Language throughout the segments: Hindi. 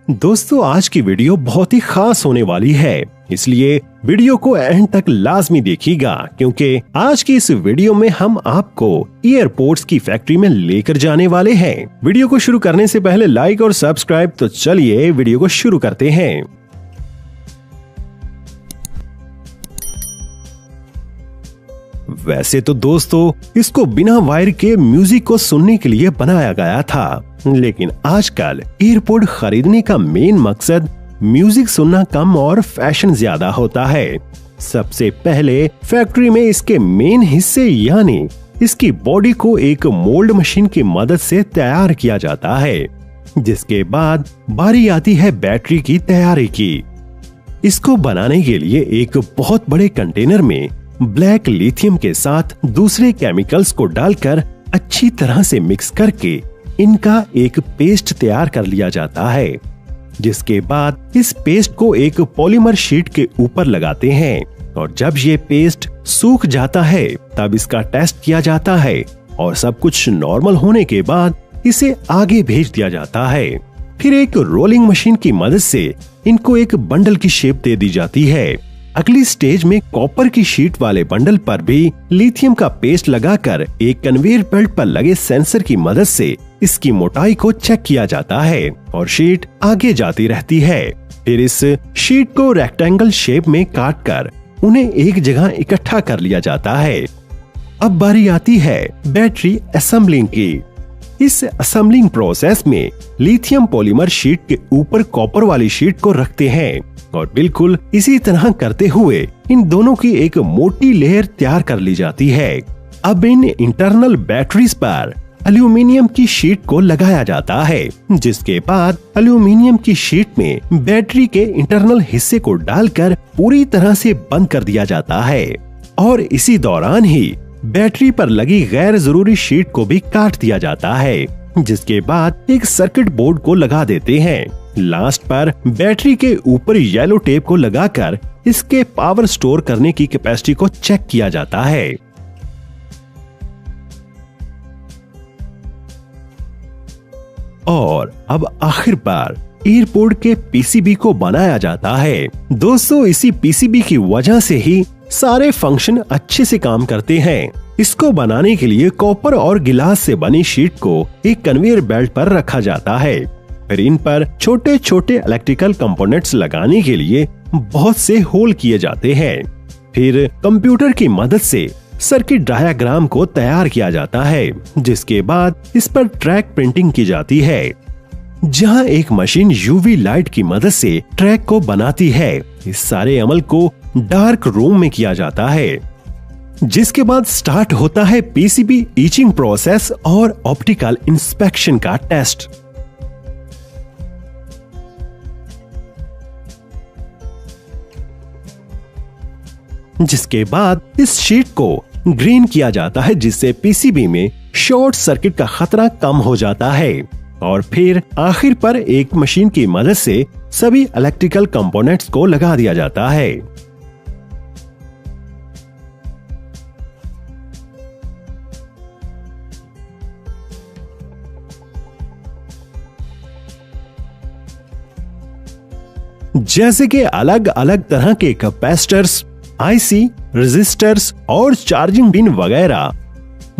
दोस्तों, आज की वीडियो बहुत ही खास होने वाली है, इसलिए वीडियो को एंड तक लाजमी देखिएगा, क्योंकि आज की इस वीडियो में हम आपको एयरपोर्ट्स की फैक्ट्री में लेकर जाने वाले हैं। वीडियो को शुरू करने से पहले लाइक और सब्सक्राइब, तो चलिए वीडियो को शुरू करते हैं। वैसे तो दोस्तों, इसको बिना वायर के म्यूजिक को सुनने के लिए बनाया गया था, लेकिन आजकल एयरपोर्ट खरीदने का मेन मकसद म्यूजिक सुनना कम और फैशन ज्यादा होता है। सबसे पहले फैक्ट्री में इसके मेन हिस्से यानी इसकी बॉडी को एक मोल्ड मशीन की मदद से तैयार किया जाता है, जिसके बाद बारी आती है बैटरी की तैयारी की। इसको बनाने के लिए एक बहुत बड़े कंटेनर में ब्लैक लिथियम के साथ दूसरे केमिकल्स को डालकर अच्छी तरह से मिक्स करके इनका एक पेस्ट तैयार कर लिया जाता है, जिसके बाद इस पेस्ट को एक पॉलीमर शीट के ऊपर लगाते हैं और जब ये पेस्ट सूख जाता है तब इसका टेस्ट किया जाता है और सब कुछ नॉर्मल होने के बाद इसे आगे भेज दिया जाता है। फिर एक रोलिंग मशीन की मदद से इनको एक बंडल की शेप दे दी जाती है। अगली स्टेज में कॉपर की शीट वाले बंडल पर भी लिथियम का पेस्ट लगाकर एक कन्वेयर बेल्ट पर लगे सेंसर की मदद से इसकी मोटाई को चेक किया जाता है और शीट आगे जाती रहती है। फिर इस शीट को रेक्टेंगल शेप में काटकर उन्हें एक जगह इकट्ठा कर लिया जाता है। अब बारी आती है बैटरी असेंबलिंग की। इस असेंबलिंग प्रोसेस में लिथियम पॉलीमर शीट के ऊपर कॉपर वाली शीट को रखते हैं और बिल्कुल इसी तरह करते हुए इन दोनों की एक मोटी लेयर तैयार कर ली जाती है। अब इन इंटरनल बैटरीज पर एल्यूमिनियम की शीट को लगाया जाता है, जिसके बाद एल्यूमिनियम की शीट में बैटरी के इंटरनल हिस्से को डालकर पूरी तरह से बंद कर दिया जाता है और इसी दौरान ही बैटरी पर लगी गैर जरूरी शीट को भी काट दिया जाता है, जिसके बाद एक सर्किट बोर्ड को लगा देते हैं। लास्ट पर बैटरी के ऊपर येलो टेप को लगाकर इसके पावर स्टोर करने की कैपेसिटी को चेक किया जाता है। और अब आखिर पर एयरपोर्ट के पीसीबी को बनाया जाता है। दोस्तों, इसी पीसीबी की वजह से ही सारे फंक्शन अच्छे से काम करते हैं। इसको बनाने के लिए कॉपर और गिलास से बनी शीट को एक कन्वेयर बेल्ट पर रखा जाता है। फिर इन पर छोटे छोटे इलेक्ट्रिकल कंपोनेंट्स लगाने के लिए बहुत से होल किए जाते हैं। फिर कंप्यूटर की मदद से सर्किट डायग्राम को तैयार किया जाता है, जिसके बाद इस पर ट्रैक प्रिंटिंग की जाती है, जहां एक मशीन यूवी लाइट की मदद से ट्रैक को बनाती है। इस सारे अमल को डार्क रूम में किया जाता है, जिसके बाद स्टार्ट होता है पीसीबी ईचिंग प्रोसेस और ऑप्टिकल इंस्पेक्शन का टेस्ट। जिसके बाद इस शीट को ग्रीन किया जाता है, जिससे पीसीबी में शॉर्ट सर्किट का खतरा कम हो जाता है और फिर आखिर पर एक मशीन की मदद से सभी इलेक्ट्रिकल कंपोनेंट्स को लगा दिया जाता है। जैसे कि अलग अलग तरह के कैपेसिटर्स, आईसी, रेजिस्टर्स और चार्जिंग पिन वगैरह,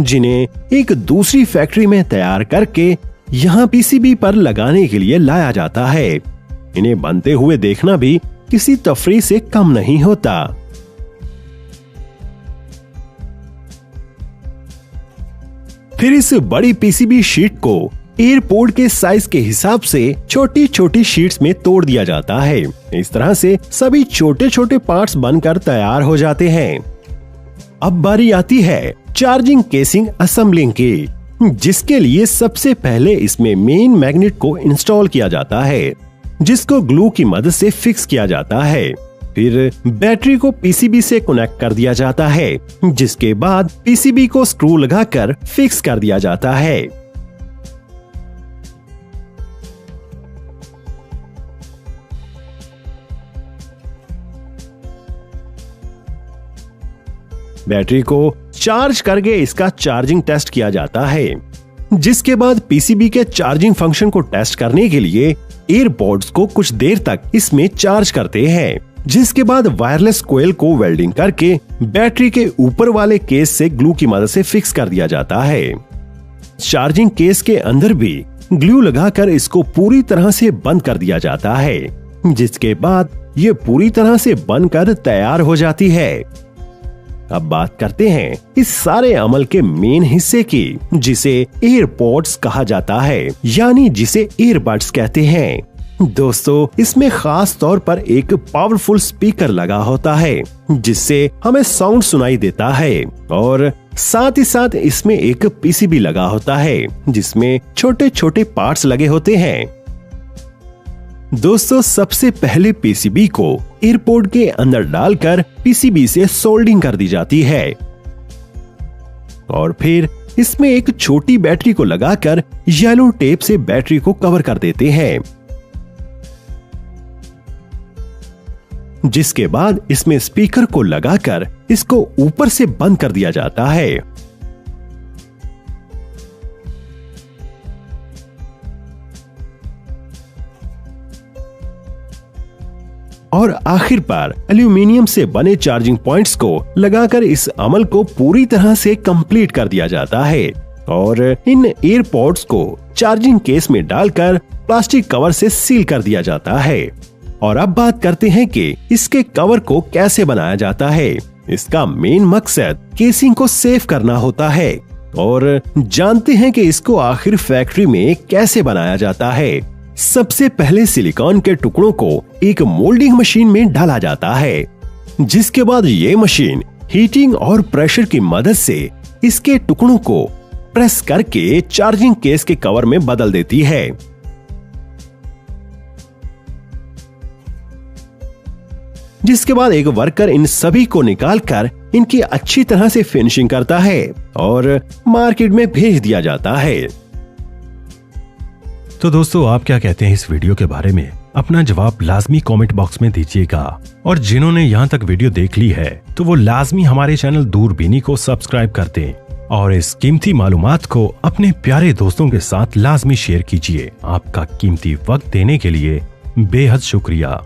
जिन्हें एक दूसरी फैक्ट्री में तैयार करके यहाँ पीसीबी पर लगाने के लिए लाया जाता है। इन्हें बनते हुए देखना भी किसी तफरीह से कम नहीं होता। फिर इस बड़ी पीसीबी शीट को एयरपोर्ट के साइज के हिसाब से छोटी छोटी शीट्स में तोड़ दिया जाता है। इस तरह से सभी छोटे छोटे पार्ट्स बनकर तैयार हो जाते हैं। अब बारी आती है चार्जिंग केसिंग असेंबलिंग की, जिसके लिए सबसे पहले इसमें मेन मैग्नेट को इंस्टॉल किया जाता है, जिसको ग्लू की मदद से फिक्स किया जाता है। फिर बैटरी को पीसीबी से कनेक्ट कर दिया जाता है, जिसके बाद पीसीबी को स्क्रू लगाकर फिक्स कर दिया जाता है। बैटरी को चार्ज करके इसका चार्जिंग टेस्ट किया जाता है। जिसके बाद पीसीबी के चार्जिंग फंक्शन को टेस्ट करने के लिए एयरपॉड्स को कुछ देर तक इसमें चार्ज करते हैं, जिसके बाद वायरलेस कोयल को वेल्डिंग करके बैटरी के ऊपर वाले केस से ग्लू की मदद से फिक्स कर दिया जाता है। चार्जिंग केस के अंदर भी ग्लू लगाकर इसको पूरी तरह से बंद कर दिया जाता है, जिसके बाद ये पूरी तरह से बनकर तैयार हो जाती है। अब बात करते हैं इस सारे अमल के मेन हिस्से की, जिसे एयरपॉड्स कहा जाता है, यानी जिसे ईयरबड्स कहते हैं। दोस्तों, इसमें खास तौर पर एक पावरफुल स्पीकर लगा होता है, जिससे हमें साउंड सुनाई देता है, और साथ ही साथ इसमें एक पीसीबी लगा होता है, जिसमें छोटे छोटे पार्ट्स लगे होते हैं। दोस्तों, सबसे पहले पीसीबी को एयरपोर्ट के अंदर डालकर पीसीबी से सोल्डिंग कर दी जाती है, और फिर इसमें एक छोटी बैटरी को लगाकर येलो टेप से बैटरी को कवर कर देते हैं, जिसके बाद इसमें स्पीकर को लगाकर इसको ऊपर से बंद कर दिया जाता है। और आखिर पर एल्यूमिनियम से बने चार्जिंग पॉइंट्स को लगाकर इस अमल को पूरी तरह से कंप्लीट कर दिया जाता है, और इन एयरपॉड्स को चार्जिंग केस में डालकर प्लास्टिक कवर से सील कर दिया जाता है। और अब बात करते हैं कि इसके कवर को कैसे बनाया जाता है। इसका मेन मकसद केसिंग को सेफ करना होता है, और जानते हैं कि इसको आखिर फैक्ट्री में कैसे बनाया जाता है। सबसे पहले सिलिकॉन के टुकड़ों को एक मोल्डिंग मशीन में डाला जाता है, जिसके बाद ये मशीन हीटिंग और प्रेशर की मदद से इसके टुकड़ों को प्रेस करके चार्जिंग केस के कवर में बदल देती है। जिसके बाद एक वर्कर इन सभी को निकालकर इनकी अच्छी तरह से फिनिशिंग करता है और मार्केट में भेज दिया जाता है। तो दोस्तों, आप क्या कहते हैं इस वीडियो के बारे में? अपना जवाब लाजमी कमेंट बॉक्स में दीजिएगा, और जिन्होंने यहाँ तक वीडियो देख ली है तो वो लाजमी हमारे चैनल दूरबीनी को सब्सक्राइब कर दें, और इस कीमती मालूमात को अपने प्यारे दोस्तों के साथ लाजमी शेयर कीजिए। आपका कीमती वक्त देने के लिए बेहद शुक्रिया।